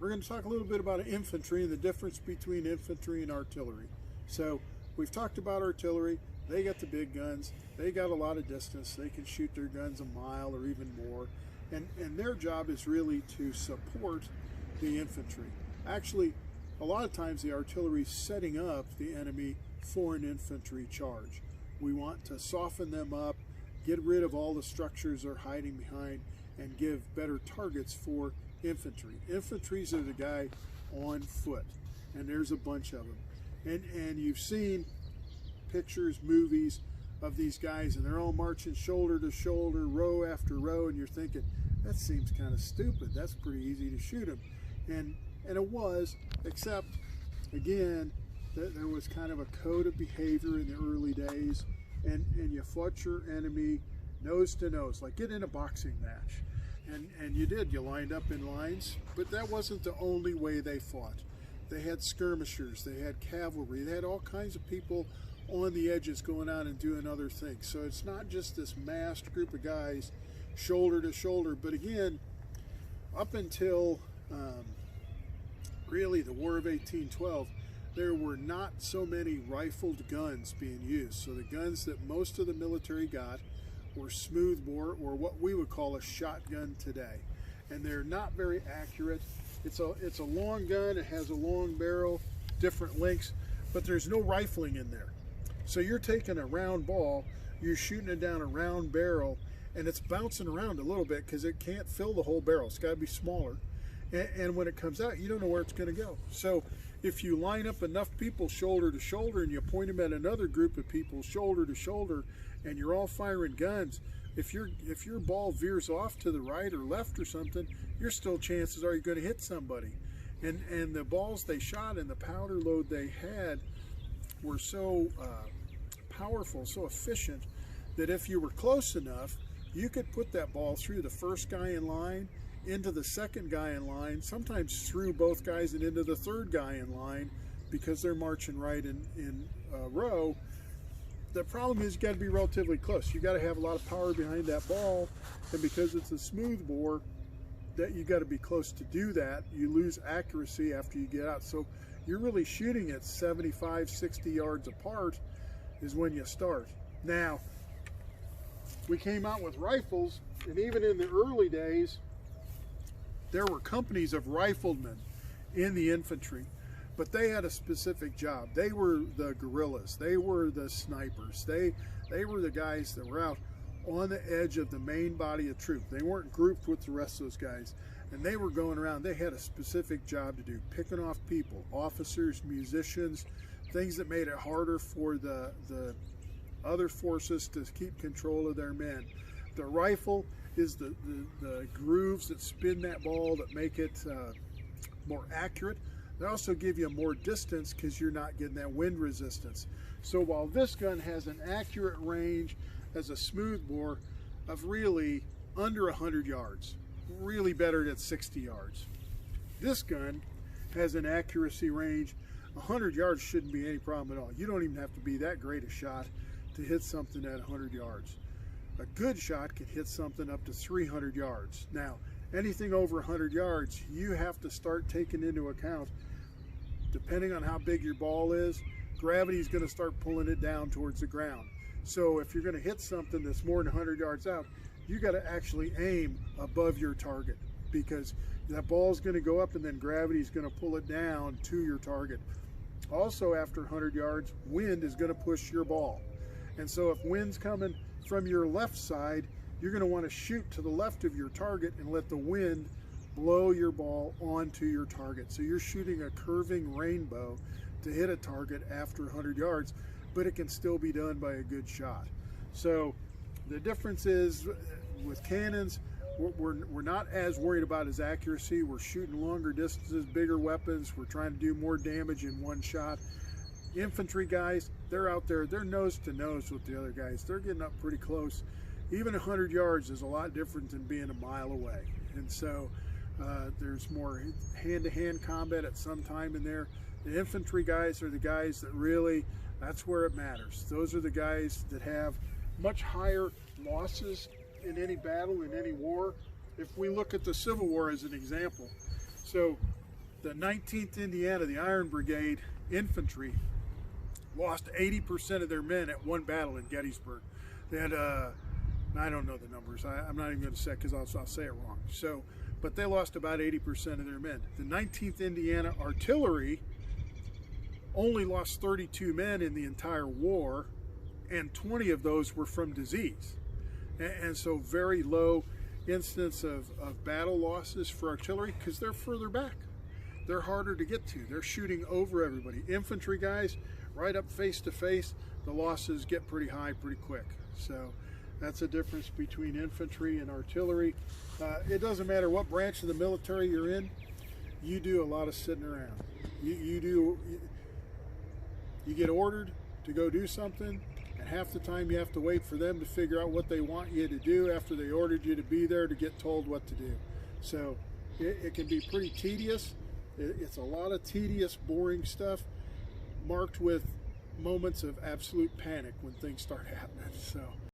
we're going to talk a little bit about infantry and the difference between infantry and artillery. So we've talked about artillery. They got the big guns. They got a lot of distance. They can shoot their guns a mile or even more. And their job is really to support the infantry. Actually, a lot of times the artillery is setting up the enemy for an infantry charge. We want to soften them up, get rid of all the structures they're hiding behind, and give better targets for infantry. Infantries are the guy on foot, and there's a bunch of them. And you've seen pictures, movies of these guys, and they're all marching shoulder to shoulder, row after row, and you're thinking, that seems kind of stupid. That's pretty easy to shoot them. And it was, except, again, there was kind of a code of behavior in the early days, and you fought your enemy nose to nose, like get in a boxing match. And you did, you lined up in lines, but that wasn't the only way they fought. They had skirmishers, they had cavalry, they had all kinds of people on the edges going out and doing other things. So it's not just this massed group of guys shoulder to shoulder, but again, up until really the War of 1812, there were not so many rifled guns being used. So the guns that most of the military got were smoothbore, or what we would call a shotgun today. And they're not very accurate. It's a long gun, it has a long barrel, different lengths, but there's no rifling in there. So you're taking a round ball, you're shooting it down a round barrel, and it's bouncing around a little bit because it can't fill the whole barrel. It's got to be smaller. And when it comes out, you don't know where it's going to go. So if you line up enough people shoulder to shoulder and you point them at another group of people shoulder to shoulder, and you're all firing guns, if your ball veers off to the right or left or something, your still chances are you're going to hit somebody. And the balls they shot and the powder load they had were so powerful, so efficient, that if you were close enough, you could put that ball through the first guy in line, into the second guy in line, sometimes through both guys and into the third guy in line, because they're marching right in a row. The problem is you got to be relatively close. You got to have a lot of power behind that ball, and because it's a smooth bore, that you got to be close to do that. You lose accuracy after you get out. So you're really shooting at 75, 60 yards apart is when you start. Now, we came out with rifles, and even in the early days, there were companies of riflemen in the infantry, but they had a specific job. They were the guerrillas, they were the snipers, they were the guys that were out on the edge of the main body of troops. They weren't grouped with the rest of those guys, and they were going around. They had a specific job to do, picking off people, officers, musicians, things that made it harder for the other forces to keep control of their men. The rifle is the grooves that spin that ball that make it more accurate. They also give you more distance because you're not getting that wind resistance. So while this gun has an accurate range as a smoothbore of really under 100 yards, really better at 60 yards. This gun has an accuracy range, 100 yards shouldn't be any problem at all. You don't even have to be that great a shot to hit something at 100 yards. A good shot can hit something up to 300 yards. Now, anything over 100 yards, you have to start taking into account, depending on how big your ball is, gravity is going to start pulling it down towards the ground. So if you're going to hit something that's more than 100 yards out, you got to actually aim above your target, because that ball is going to go up and then gravity is going to pull it down to your target. Also, after 100 yards, wind is going to push your ball. And so if wind's coming from your left side, you're going to want to shoot to the left of your target and let the wind blow your ball onto your target. So you're shooting a curving rainbow to hit a target after 100 yards, but it can still be done by a good shot. So the difference is with cannons, we're not as worried about his accuracy. We're shooting longer distances, bigger weapons. We're trying to do more damage in one shot. Infantry guys, they're out there, they're nose to nose with the other guys. They're getting up pretty close. Even 100 yards is a lot different than being a mile away. And so there's more hand-to-hand combat at some time in there. The infantry guys are the guys that really, that's where it matters. Those are the guys that have much higher losses in any battle, in any war. If we look at the Civil War as an example, so The 19th Indiana, the Iron Brigade infantry, lost 80% of their men at one battle in Gettysburg. They had, I don't know the numbers. I'm not even going to say it because I'll say it wrong. So, but they lost about 80% of their men. The 19th Indiana Artillery only lost 32 men in the entire war, and 20 of those were from disease. And so very low instance of battle losses for artillery because they're further back. They're harder to get to. They're shooting over everybody. Infantry guys, right up face to face, the losses get pretty high pretty quick. So that's a difference between infantry and artillery. It doesn't matter what branch of the military you're in, you do a lot of sitting around. You get ordered to go do something, and half the time you have to wait for them to figure out what they want you to do after they ordered you to be there to get told what to do. So it can be pretty tedious. It's a lot of tedious, boring stuff marked with moments of absolute panic when things start happening. So